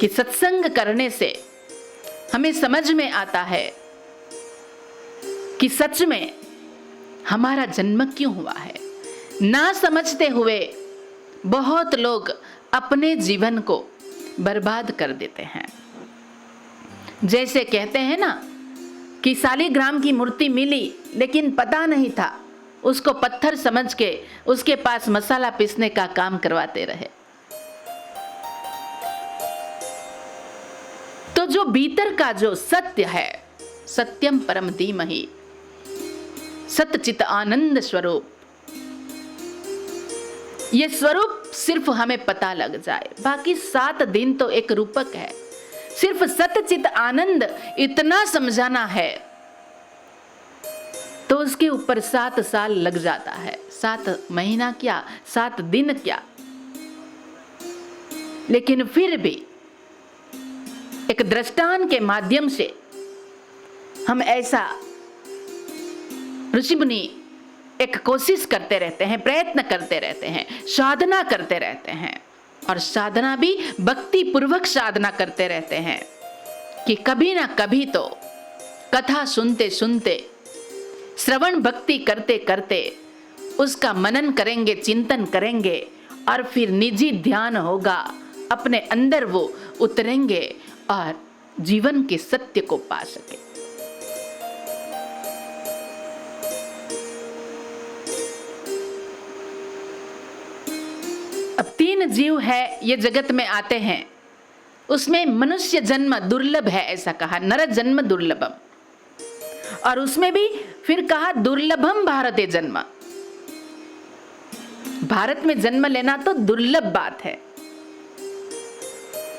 कि सत्संग करने से हमें समझ में आता है कि सच में हमारा जन्म क्यों हुआ है। ना समझते हुए बहुत लोग अपने जीवन को बर्बाद कर देते हैं। जैसे कहते हैं ना कि शालिग्राम की मूर्ति मिली लेकिन पता नहीं था, उसको पत्थर समझ के उसके पास मसाला पीसने का काम करवाते रहे। तो जो भीतर का जो सत्य है, सत्यम परम धीमहि, सतचित आनंद स्वरूप, ये स्वरूप सिर्फ हमें पता लग जाए, बाकी 7 दिन तो एक रूपक है। सिर्फ सतचित आनंद इतना समझाना है तो उसके ऊपर 7 साल लग जाता है। 7 महीना क्या, 7 दिन क्या, लेकिन फिर भी एक दृष्टांत के माध्यम से हम ऐसा ऋषि मुनि एक कोशिश करते रहते हैं, प्रयत्न करते रहते हैं, साधना करते रहते हैं। और साधना भी भक्ति पूर्वक साधना करते रहते हैं कि कभी ना कभी तो कथा सुनते सुनते, श्रवण भक्ति करते करते उसका मनन करेंगे, चिंतन करेंगे और फिर निजी ध्यान होगा, अपने अंदर वो उतरेंगे और जीवन के सत्य को पा सके। अब 3 जीव है ये जगत में आते हैं, उसमें मनुष्य जन्म दुर्लभ है ऐसा कहा, नर जन्म दुर्लभम। और उसमें भी फिर कहा दुर्लभम भारते जन्म, भारत में जन्म लेना तो दुर्लभ बात है।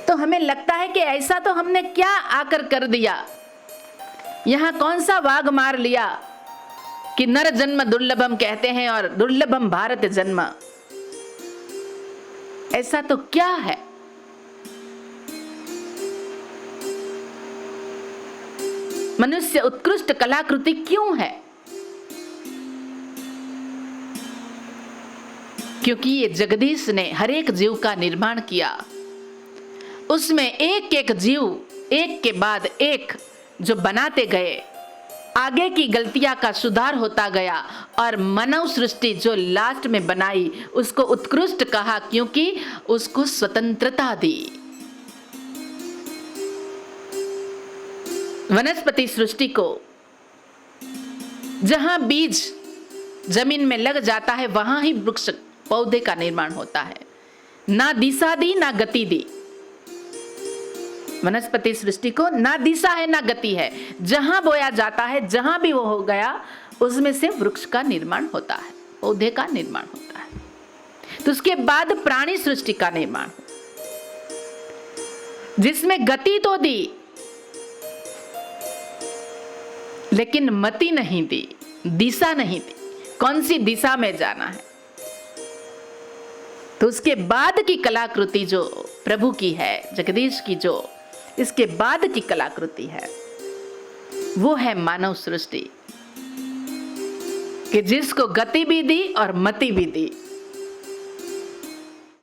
तो हमें लगता है कि ऐसा तो हमने क्या आकर कर दिया, यहां कौन सा वाघ मार लिया कि नर जन्म दुर्लभम कहते हैं और दुर्लभम भारत जन्म। ऐसा तो क्या है? मनुष्य उत्कृष्ट कलाकृति क्यों है? क्योंकि ये जगदीश ने हर एक जीव का निर्माण किया, उसमें एक एक जीव एक के बाद एक जो बनाते गए, आगे की गलतियां का सुधार होता गया और मानव सृष्टि जो लास्ट में बनाई उसको उत्कृष्ट कहा, क्योंकि उसको स्वतंत्रता दी। वनस्पति सृष्टि को जहां बीज जमीन में लग जाता है वहां ही वृक्ष पौधे का निर्माण होता है। ना दिशा दी ना गति दी, वनस्पति सृष्टि को ना दिशा है ना गति है, जहां बोया जाता है जहां भी वो हो गया उसमें से वृक्ष का निर्माण होता है, पौधे का निर्माण होता है। तो उसके बाद प्राणी सृष्टि का निर्माण, जिसमें गति तो दी लेकिन मति नहीं दी, दिशा नहीं दी, कौन सी दिशा में जाना है। तो उसके बाद की कलाकृति जो प्रभु की है, जगदीश की जो इसके बाद की कलाकृति है, वो है मानव सृष्टि, कि जिसको गति भी दी और मति भी दी।